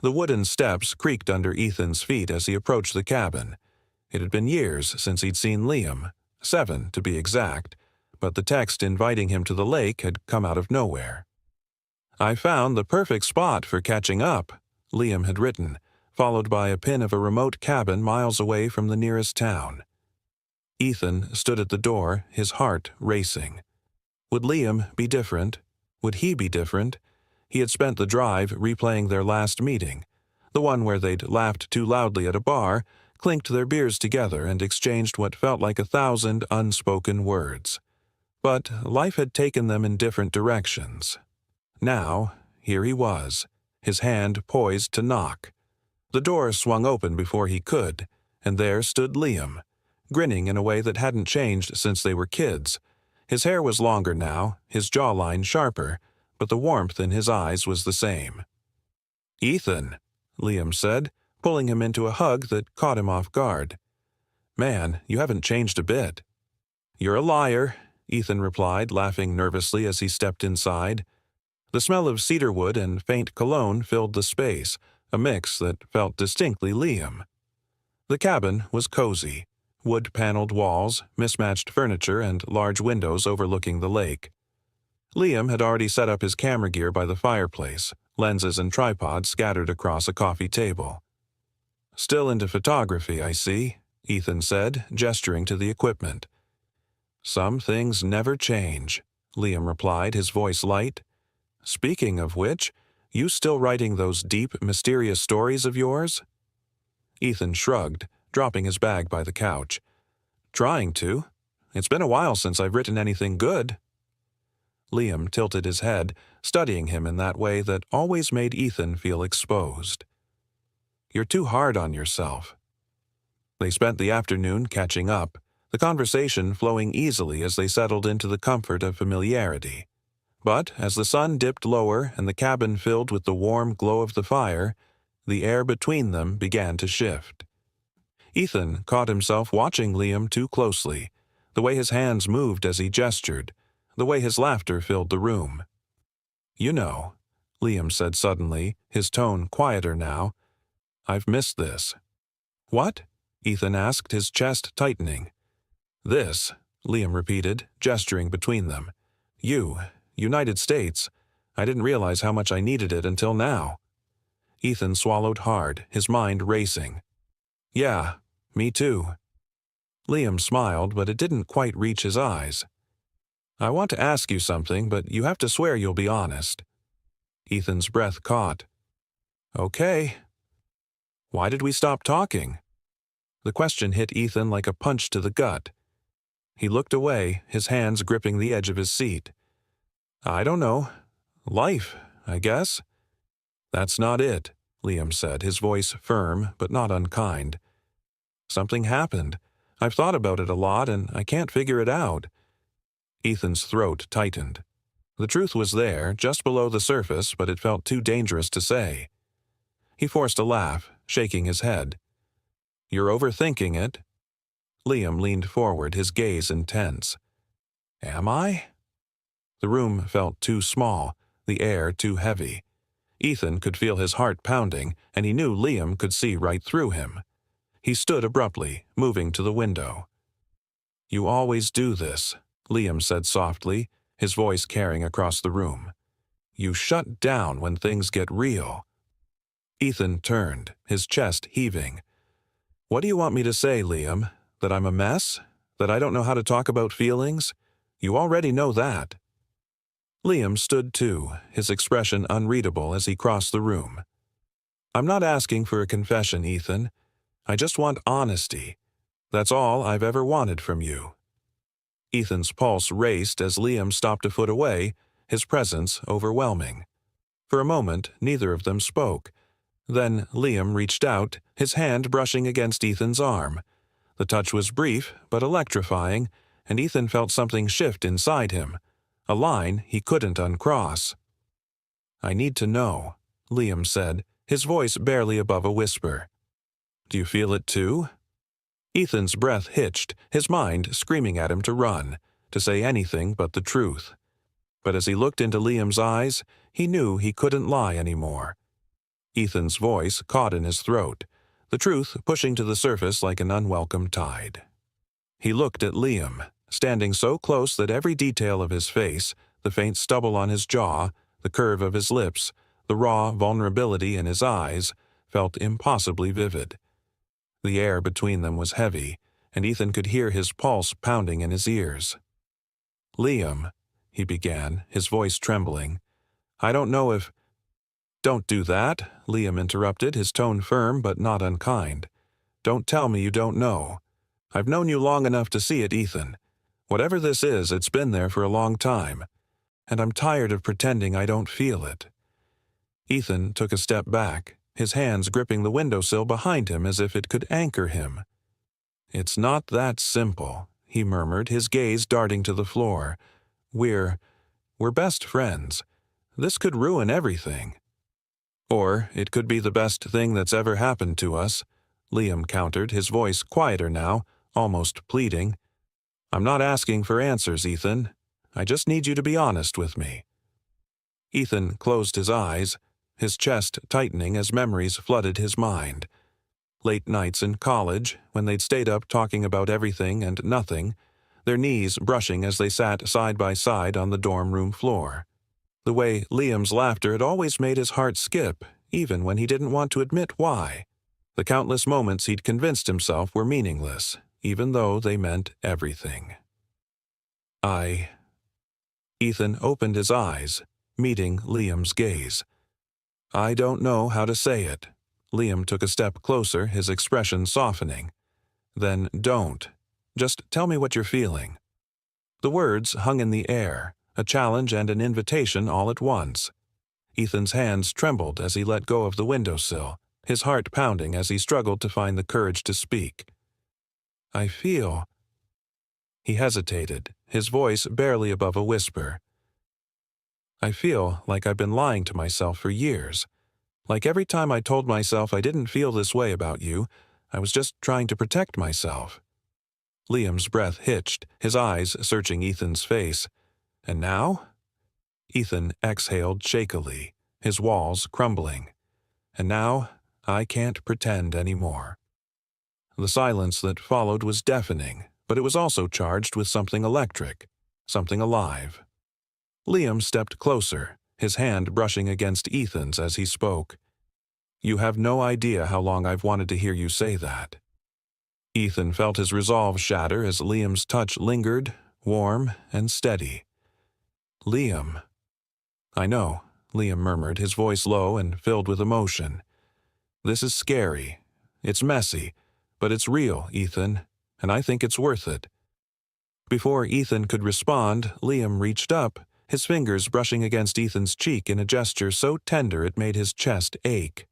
The wooden steps creaked under Ethan's feet as he approached the cabin. It had been years since he'd seen Liam, 7 to be exact, but the text inviting him to the lake had come out of nowhere. "I found the perfect spot for catching up," Liam had written, followed by a pin of a remote cabin miles away from the nearest town. Ethan stood at the door, his heart racing. Would Liam be different? Would he be different? He had spent the drive replaying their last meeting, the one where they'd laughed too loudly at a bar, clinked their beers together, and exchanged what felt like 1,000 unspoken words. But life had taken them in different directions. Now, here he was, his hand poised to knock. The door swung open before he could, and there stood Liam, grinning in a way that hadn't changed since they were kids. His hair was longer now, his jawline sharper, but the warmth in his eyes was the same. "Ethan," Liam said, pulling him into a hug that caught him off guard. "Man, you haven't changed a bit." "You're a liar," Ethan replied, laughing nervously as he stepped inside. The smell of cedarwood and faint cologne filled the space, a mix that felt distinctly Liam. The cabin was cozy, wood-paneled walls, mismatched furniture, and large windows overlooking the lake. Liam had already set up his camera gear by the fireplace, lenses and tripods scattered across a coffee table. "Still into photography, I see," Ethan said, gesturing to the equipment. "Some things never change," Liam replied, his voice light. "Speaking of which, you still writing those deep, mysterious stories of yours?" Ethan shrugged, dropping his bag by the couch. "Trying to. It's been a while since I've written anything good." Liam tilted his head, studying him in that way that always made Ethan feel exposed. "You're too hard on yourself." They spent the afternoon catching up, the conversation flowing easily as they settled into the comfort of familiarity. But as the sun dipped lower and the cabin filled with the warm glow of the fire, the air between them began to shift. Ethan caught himself watching Liam too closely, the way his hands moved as he gestured, the way his laughter filled the room. "You know," Liam said suddenly, his tone quieter now, "I've missed this." "What?" Ethan asked, his chest tightening. "This," Liam repeated, gesturing between them. United States. I didn't realize how much I needed it until now." Ethan swallowed hard, his mind racing. "Yeah, me too." Liam smiled, but it didn't quite reach his eyes. "I want to ask you something, but you have to swear you'll be honest." Ethan's breath caught. "Okay." "Why did we stop talking?" The question hit Ethan like a punch to the gut. He looked away, his hands gripping the edge of his seat. "I don't know. Life, I guess." "That's not it," Liam said, his voice firm but not unkind. "Something happened. I've thought about it a lot, and I can't figure it out." Ethan's throat tightened. The truth was there, just below the surface, but it felt too dangerous to say. He forced a laugh, shaking his head. "You're overthinking it." Liam leaned forward, his gaze intense. "Am I?" The room felt too small, the air too heavy. Ethan could feel his heart pounding, and he knew Liam could see right through him. He stood abruptly, moving to the window. "You always do this," Liam said softly, his voice carrying across the room. "You shut down when things get real." Ethan turned, his chest heaving. "What do you want me to say, Liam? That I'm a mess? That I don't know how to talk about feelings? You already know that." Liam stood too, his expression unreadable as he crossed the room. "I'm not asking for a confession, Ethan. I just want honesty. That's all I've ever wanted from you." Ethan's pulse raced as Liam stopped a foot away, his presence overwhelming. For a moment, neither of them spoke. Then Liam reached out, his hand brushing against Ethan's arm. The touch was brief but electrifying, and Ethan felt something shift inside him, a line he couldn't uncross. "I need to know," Liam said, his voice barely above a whisper. "Do you feel it too?" Ethan's breath hitched, his mind screaming at him to run, to say anything but the truth. But as he looked into Liam's eyes, he knew he couldn't lie anymore. Ethan's voice caught in his throat, the truth pushing to the surface like an unwelcome tide. He looked at Liam, standing so close that every detail of his face, the faint stubble on his jaw, the curve of his lips, the raw vulnerability in his eyes, felt impossibly vivid. The air between them was heavy, and Ethan could hear his pulse pounding in his ears. "Liam," he began, his voice trembling, "I don't know if—" "Don't do that," Liam interrupted, his tone firm but not unkind. "Don't tell me you don't know. I've known you long enough to see it, Ethan. Whatever this is, it's been there for a long time, and I'm tired of pretending I don't feel it." Ethan took a step back, his hands gripping the windowsill behind him as if it could anchor him. "It's not that simple," he murmured, his gaze darting to the floor. We're best friends. This could ruin everything." "Or it could be the best thing that's ever happened to us," Liam countered, his voice quieter now, almost pleading. "I'm not asking for answers, Ethan. I just need you to be honest with me." Ethan closed his eyes, his chest tightening as memories flooded his mind. Late nights in college, when they'd stayed up talking about everything and nothing, their knees brushing as they sat side by side on the dorm room floor. The way Liam's laughter had always made his heart skip, even when he didn't want to admit why. The countless moments he'd convinced himself were meaningless, even though they meant everything. Ethan opened his eyes, meeting Liam's gaze. "I don't know how to say it." Liam took a step closer, his expression softening. "Then don't. Just tell me what you're feeling." The words hung in the air, a challenge and an invitation all at once. Ethan's hands trembled as he let go of the windowsill, his heart pounding as he struggled to find the courage to speak. "I feel—" He hesitated, his voice barely above a whisper. "I feel like I've been lying to myself for years. Like every time I told myself I didn't feel this way about you, I was just trying to protect myself." Liam's breath hitched, his eyes searching Ethan's face. "And now?" Ethan exhaled shakily, his walls crumbling. "And now, I can't pretend anymore." The silence that followed was deafening, but it was also charged with something electric, something alive. Liam stepped closer, his hand brushing against Ethan's as he spoke. "You have no idea how long I've wanted to hear you say that." Ethan felt his resolve shatter as Liam's touch lingered, warm and steady. "Liam." "I know," Liam murmured, his voice low and filled with emotion. "This is scary. It's messy, but it's real, Ethan, and I think it's worth it." Before Ethan could respond, Liam reached up, his fingers brushing against Ethan's cheek in a gesture so tender it made his chest ache.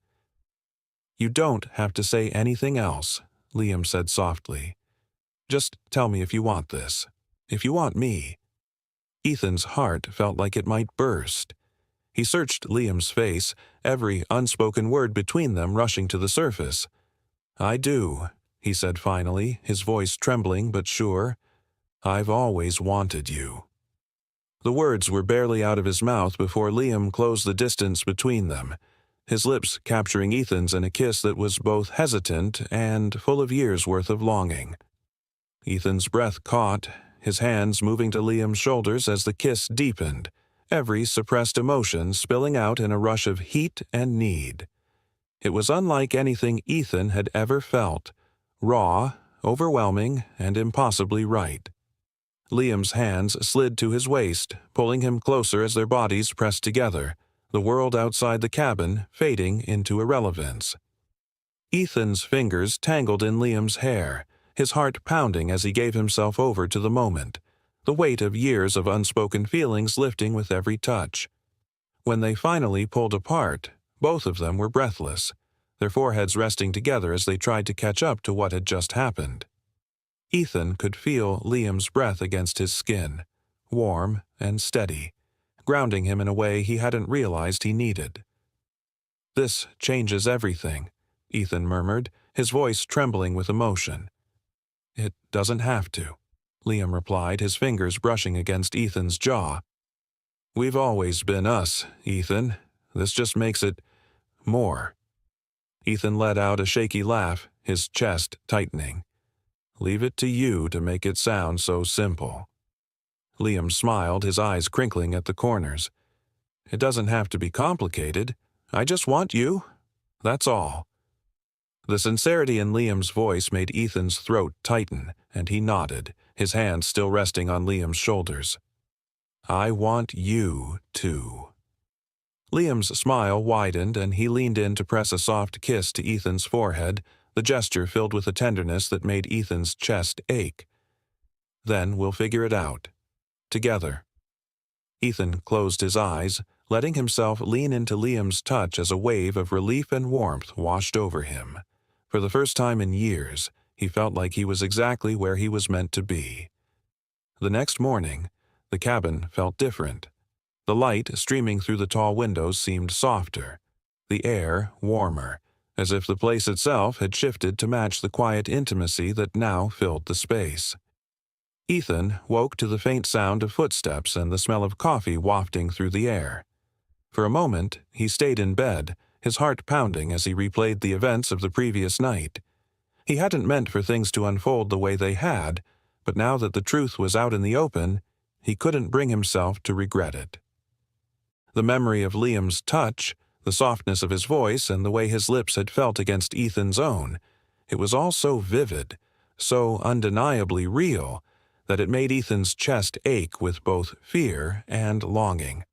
"You don't have to say anything else," Liam said softly. "Just tell me if you want this. If you want me." Ethan's heart felt like it might burst. He searched Liam's face, every unspoken word between them rushing to the surface. "I do," he said finally, his voice trembling but sure. "I've always wanted you." The words were barely out of his mouth before Liam closed the distance between them, his lips capturing Ethan's in a kiss that was both hesitant and full of years' worth of longing. Ethan's breath caught, his hands moving to Liam's shoulders as the kiss deepened, every suppressed emotion spilling out in a rush of heat and need. It was unlike anything Ethan had ever felt, raw, overwhelming, and impossibly right. Liam's hands slid to his waist, pulling him closer as their bodies pressed together, the world outside the cabin fading into irrelevance. Ethan's fingers tangled in Liam's hair, his heart pounding as he gave himself over to the moment, the weight of years of unspoken feelings lifting with every touch. When they finally pulled apart, both of them were breathless, their foreheads resting together as they tried to catch up to what had just happened. Ethan could feel Liam's breath against his skin, warm and steady, grounding him in a way he hadn't realized he needed. "This changes everything," Ethan murmured, his voice trembling with emotion. "It doesn't have to," Liam replied, his fingers brushing against Ethan's jaw. "We've always been us, Ethan. This just makes it More. Ethan let out a shaky laugh, his chest tightening. Leave it to you to make it sound so simple. Liam smiled, his eyes crinkling at the corners. It doesn't have to be complicated. I just want you. That's all. The sincerity in Liam's voice made Ethan's throat tighten, and he nodded, his hands still resting on Liam's shoulders. I want you, too. Liam's smile widened, and he leaned in to press a soft kiss to Ethan's forehead, the gesture filled with a tenderness that made Ethan's chest ache. Then we'll figure it out. Together. Ethan closed his eyes, letting himself lean into Liam's touch as a wave of relief and warmth washed over him. For the first time in years, he felt like he was exactly where he was meant to be. The next morning, the cabin felt different. The light streaming through the tall windows seemed softer, the air warmer, as if the place itself had shifted to match the quiet intimacy that now filled the space. Ethan woke to the faint sound of footsteps and the smell of coffee wafting through the air. For a moment, he stayed in bed, his heart pounding as he replayed the events of the previous night. He hadn't meant for things to unfold the way they had, but now that the truth was out in the open, he couldn't bring himself to regret it. The memory of Liam's touch, the softness of his voice, and the way his lips had felt against Ethan's own, it was all so vivid, so undeniably real, that it made Ethan's chest ache with both fear and longing.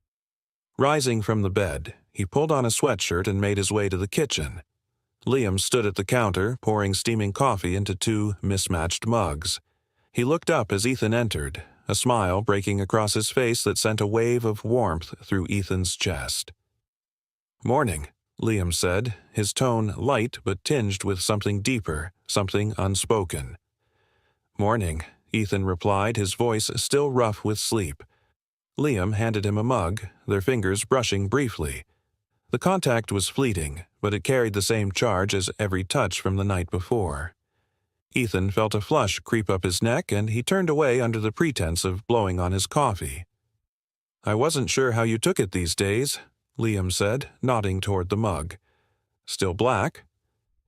Rising from the bed, he pulled on a sweatshirt and made his way to the kitchen. Liam stood at the counter, pouring steaming coffee into 2 mismatched mugs. He looked up as Ethan entered, a smile breaking across his face that sent a wave of warmth through Ethan's chest. Morning, Liam said, his tone light but tinged with something deeper, something unspoken. Morning, Ethan replied, his voice still rough with sleep. Liam handed him a mug, their fingers brushing briefly. The contact was fleeting, but it carried the same charge as every touch from the night before. Ethan felt a flush creep up his neck, and he turned away under the pretense of blowing on his coffee. I wasn't sure how you took it these days, Liam said, nodding toward the mug. Still black?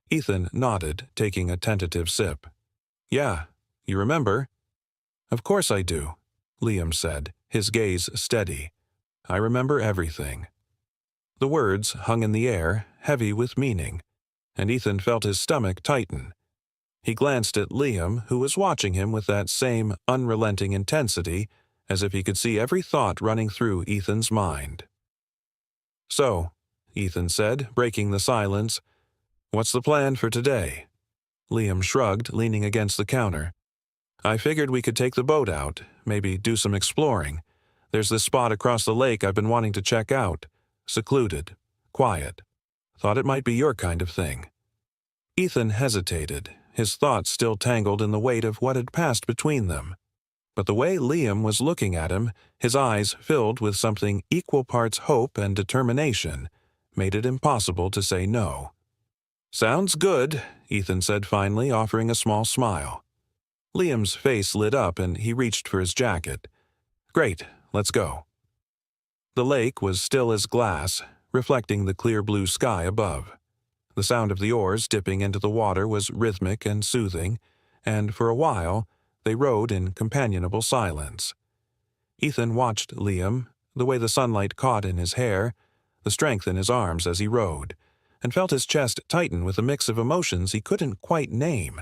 Ethan nodded, taking a tentative sip. Yeah, you remember? Of course I do, Liam said, his gaze steady. I remember everything. The words hung in the air, heavy with meaning, and Ethan felt his stomach tighten. He glanced at Liam, who was watching him with that same unrelenting intensity, as if he could see every thought running through Ethan's mind. So, Ethan said, breaking the silence, what's the plan for today? Liam shrugged, leaning against the counter. I figured we could take the boat out, maybe do some exploring. There's this spot across the lake I've been wanting to check out. Secluded. Quiet. Thought it might be your kind of thing. Ethan hesitated, his thoughts still tangled in the weight of what had passed between them. But the way Liam was looking at him, his eyes filled with something equal parts hope and determination, made it impossible to say no. Sounds good, Ethan said finally, offering a small smile. Liam's face lit up and he reached for his jacket. Great, let's go. The lake was still as glass, reflecting the clear blue sky above. The sound of the oars dipping into the water was rhythmic and soothing, and for a while they rowed in companionable silence. Ethan watched Liam, the way the sunlight caught in his hair, the strength in his arms as he rowed, and felt his chest tighten with a mix of emotions he couldn't quite name.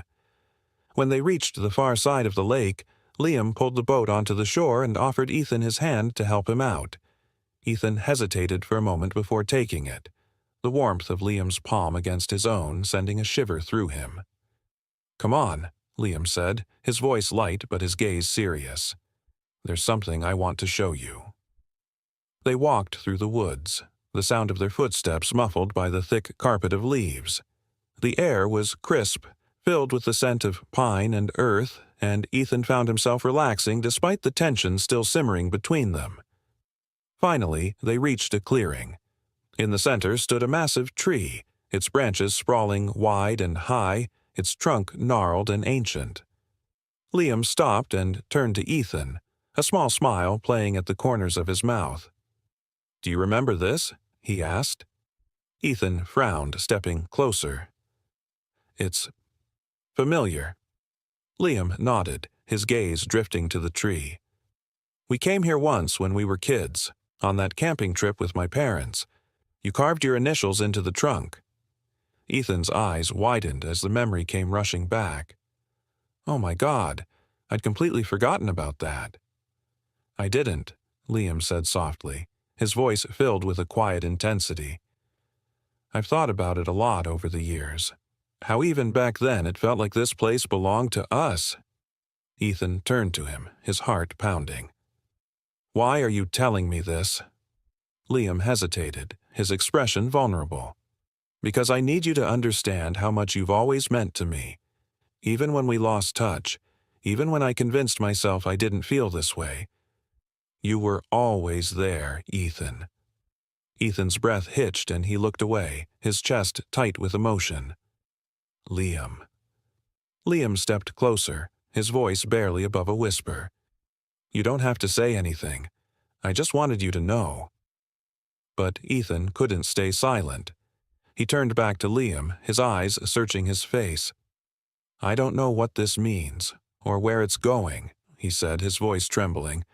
When they reached the far side of the lake, Liam pulled the boat onto the shore and offered Ethan his hand to help him out. Ethan hesitated for a moment before taking it, the warmth of Liam's palm against his own sending a shiver through him. Come on, Liam said, his voice light but his gaze serious. There's something I want to show you. They walked through the woods, the sound of their footsteps muffled by the thick carpet of leaves. The air was crisp, filled with the scent of pine and earth, and Ethan found himself relaxing despite the tension still simmering between them. Finally, they reached a clearing. In the center stood a massive tree, its branches sprawling wide and high, its trunk gnarled and ancient. Liam stopped and turned to Ethan, a small smile playing at the corners of his mouth. Do you remember this? He asked. Ethan frowned, stepping closer. It's familiar. Liam nodded, his gaze drifting to the tree. We came here once when we were kids, on that camping trip with my parents. You carved your initials into the trunk. Ethan's eyes widened as the memory came rushing back. Oh my God, I'd completely forgotten about that. I didn't, Liam said softly, his voice filled with a quiet intensity. I've thought about it a lot over the years. How even back then it felt like this place belonged to us. Ethan turned to him, his heart pounding. Why are you telling me this? Liam hesitated, his expression vulnerable. Because I need you to understand how much you've always meant to me. Even when we lost touch, even when I convinced myself I didn't feel this way, you were always there, Ethan. Ethan's breath hitched and he looked away, his chest tight with emotion. Liam. Liam stepped closer, his voice barely above a whisper. You don't have to say anything. I just wanted you to know. But Ethan couldn't stay silent. He turned back to Liam, his eyes searching his face. I don't know what this means, or where it's going, he said, his voice trembling,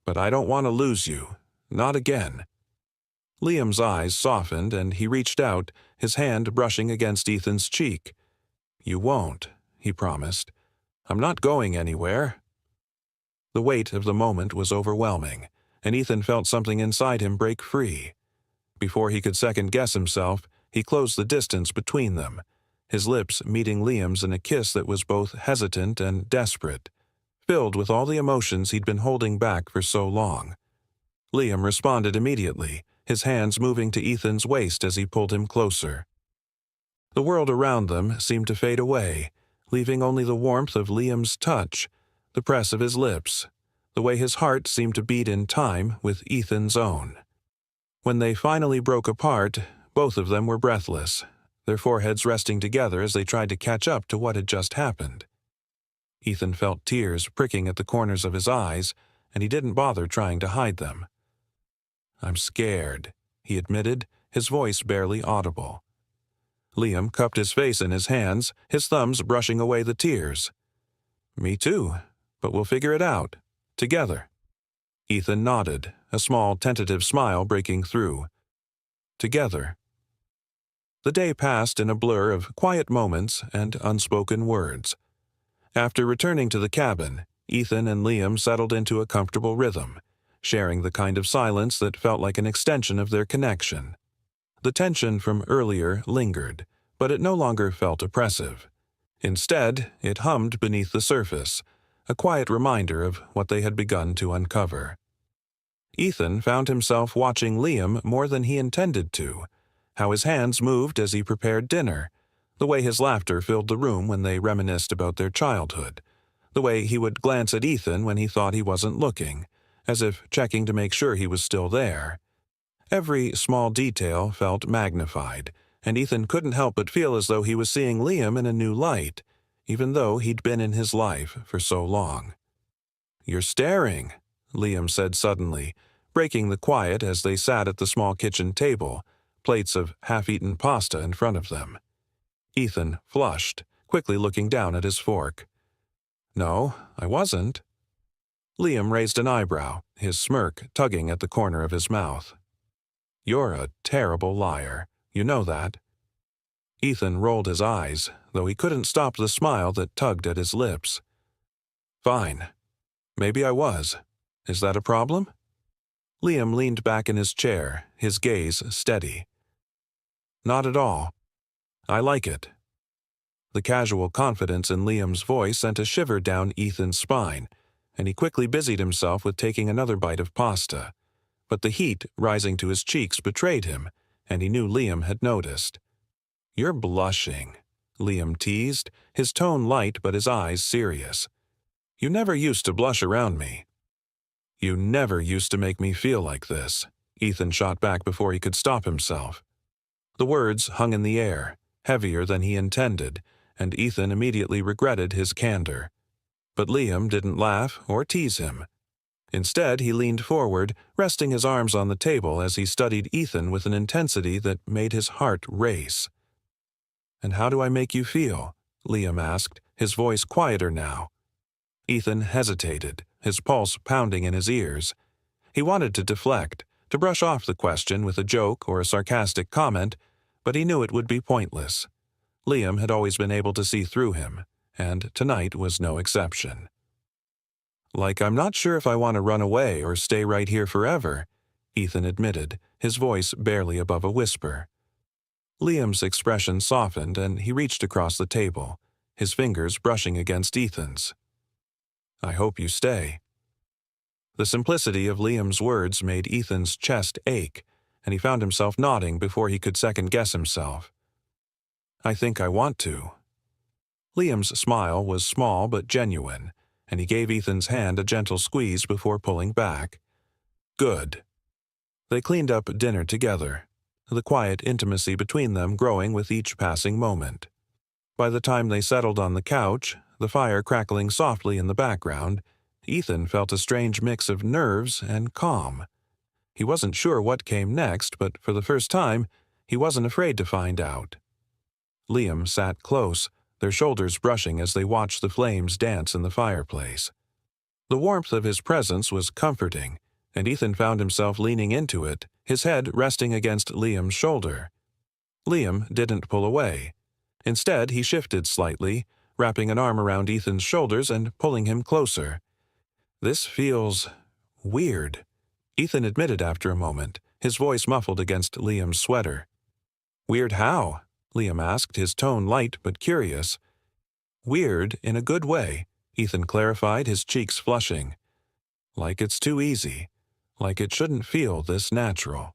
but I don't want to lose you. Not again. Liam's eyes softened and he reached out, his hand brushing against Ethan's cheek. You won't, he promised. I'm not going anywhere. The weight of the moment was overwhelming, and Ethan felt something inside him break free. Before he could second-guess himself, he closed the distance between them, his lips meeting Liam's in a kiss that was both hesitant and desperate, filled with all the emotions he'd been holding back for so long. Liam responded immediately, his hands moving to Ethan's waist as he pulled him closer. The world around them seemed to fade away, leaving only the warmth of Liam's touch, the press of his lips, the way his heart seemed to beat in time with Ethan's own. When they finally broke apart, both of them were breathless, their foreheads resting together as they tried to catch up to what had just happened. Ethan felt tears pricking at the corners of his eyes, and he didn't bother trying to hide them. I'm scared, he admitted, his voice barely audible. Liam cupped his face in his hands, his thumbs brushing away the tears. Me too, but we'll figure it out. Together. Ethan nodded, a small tentative smile breaking through. Together. The day passed in a blur of quiet moments and unspoken words. After returning to the cabin, Ethan and Liam settled into a comfortable rhythm, sharing the kind of silence that felt like an extension of their connection. The tension from earlier lingered, but it no longer felt oppressive. Instead, it hummed beneath the surface, a quiet reminder of what they had begun to uncover. Ethan found himself watching Liam more than he intended to, how his hands moved as he prepared dinner, the way his laughter filled the room when they reminisced about their childhood, the way he would glance at Ethan when he thought he wasn't looking, as if checking to make sure he was still there. Every small detail felt magnified, and Ethan couldn't help but feel as though he was seeing Liam in a new light, even though he'd been in his life for so long. You're staring, Liam said suddenly, breaking the quiet as they sat at the small kitchen table, plates of half-eaten pasta in front of them. Ethan flushed, quickly looking down at his fork. No, I wasn't. Liam raised an eyebrow, his smirk tugging at the corner of his mouth. You're a terrible liar. You know that. Ethan rolled his eyes, though he couldn't stop the smile that tugged at his lips. Fine. Maybe I was. Is that a problem? Liam leaned back in his chair, his gaze steady. Not at all. I like it. The casual confidence in Liam's voice sent a shiver down Ethan's spine, and he quickly busied himself with taking another bite of pasta. But the heat rising to his cheeks betrayed him, and he knew Liam had noticed. You're blushing, Liam teased, his tone light but his eyes serious. You never used to blush around me. You never used to make me feel like this, Ethan shot back before he could stop himself. The words hung in the air, heavier than he intended, and Ethan immediately regretted his candor. But Liam didn't laugh or tease him. Instead, he leaned forward, resting his arms on the table as he studied Ethan with an intensity that made his heart race. "And how do I make you feel?" Liam asked, his voice quieter now. Ethan hesitated, his pulse pounding in his ears. He wanted to deflect, to brush off the question with a joke or a sarcastic comment, but he knew it would be pointless. Liam had always been able to see through him, and tonight was no exception. "Like, I'm not sure if I want to run away or stay right here forever," Ethan admitted, his voice barely above a whisper. Liam's expression softened and he reached across the table, his fingers brushing against Ethan's. "I hope you stay." The simplicity of Liam's words made Ethan's chest ache, and he found himself nodding before he could second-guess himself. "I think I want to." Liam's smile was small but genuine, and he gave Ethan's hand a gentle squeeze before pulling back. "Good." They cleaned up dinner together, the quiet intimacy between them growing with each passing moment. By the time they settled on the couch, the fire crackling softly in the background, Ethan felt a strange mix of nerves and calm. He wasn't sure what came next, but for the first time, he wasn't afraid to find out. Liam sat close, their shoulders brushing as they watched the flames dance in the fireplace. The warmth of his presence was comforting, and Ethan found himself leaning into it, his head resting against Liam's shoulder. Liam didn't pull away. Instead, he shifted slightly, wrapping an arm around Ethan's shoulders and pulling him closer. "This feels weird," Ethan admitted after a moment, his voice muffled against Liam's sweater. "Weird how?" Liam asked, his tone light but curious. "Weird in a good way," Ethan clarified, his cheeks flushing. "Like it's too easy. Like it shouldn't feel this natural."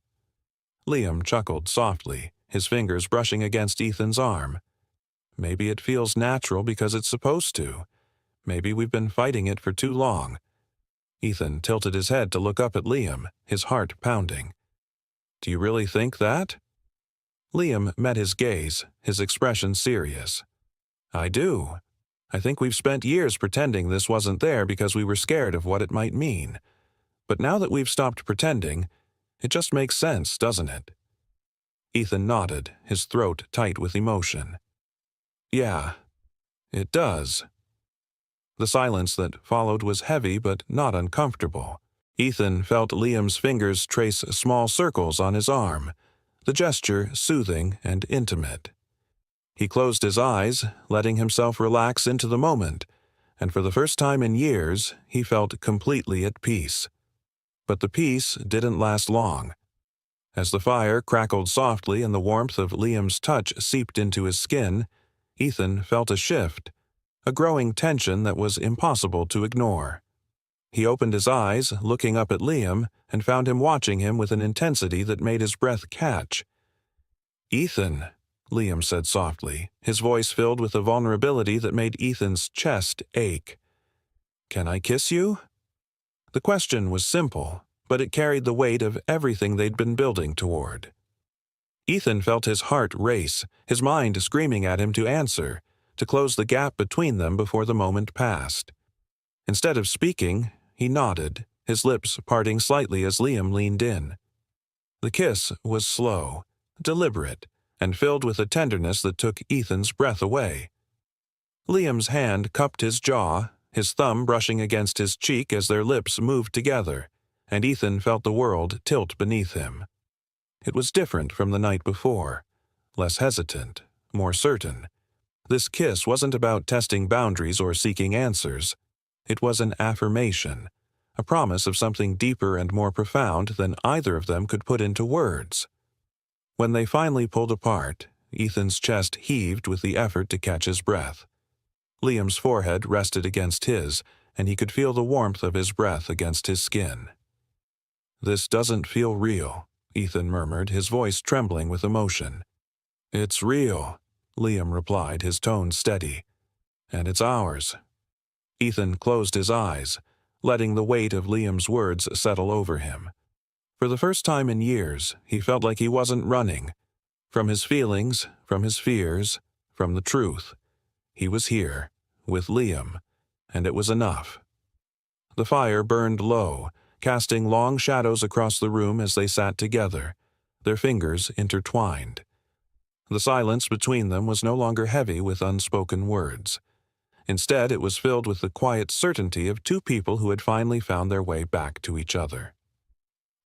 Liam chuckled softly, his fingers brushing against Ethan's arm. "Maybe it feels natural because it's supposed to. Maybe we've been fighting it for too long." Ethan tilted his head to look up at Liam, his heart pounding. "Do you really think that?" Liam met his gaze, his expression serious. "I do. I think we've spent years pretending this wasn't there because we were scared of what it might mean. But now that we've stopped pretending, it just makes sense, doesn't it?" Ethan nodded, his throat tight with emotion. "Yeah, it does." The silence that followed was heavy but not uncomfortable. Ethan felt Liam's fingers trace small circles on his arm, the gesture soothing and intimate. He closed his eyes, letting himself relax into the moment, and for the first time in years, he felt completely at peace. But the peace didn't last long. As the fire crackled softly and the warmth of Liam's touch seeped into his skin, Ethan felt a shift, a growing tension that was impossible to ignore. He opened his eyes, looking up at Liam, and found him watching him with an intensity that made his breath catch. "Ethan," Liam said softly, his voice filled with a vulnerability that made Ethan's chest ache. "Can I kiss you?" The question was simple, but it carried the weight of everything they'd been building toward. Ethan felt his heart race, his mind screaming at him to answer, to close the gap between them before the moment passed. Instead of speaking, he nodded, his lips parting slightly as Liam leaned in. The kiss was slow, deliberate, and filled with a tenderness that took Ethan's breath away. Liam's hand cupped his jaw, his thumb brushing against his cheek as their lips moved together, and Ethan felt the world tilt beneath him. It was different from the night before, less hesitant, more certain. This kiss wasn't about testing boundaries or seeking answers. It was an affirmation, a promise of something deeper and more profound than either of them could put into words. When they finally pulled apart, Ethan's chest heaved with the effort to catch his breath. Liam's forehead rested against his, and he could feel the warmth of his breath against his skin. "This doesn't feel real," Ethan murmured, his voice trembling with emotion. "It's real," Liam replied, his tone steady. "And it's ours." Ethan closed his eyes, letting the weight of Liam's words settle over him. For the first time in years, he felt like he wasn't running. From his feelings, from his fears, from the truth. He was here, with Liam, and it was enough. The fire burned low, casting long shadows across the room as they sat together, their fingers intertwined. The silence between them was no longer heavy with unspoken words. Instead, it was filled with the quiet certainty of two people who had finally found their way back to each other.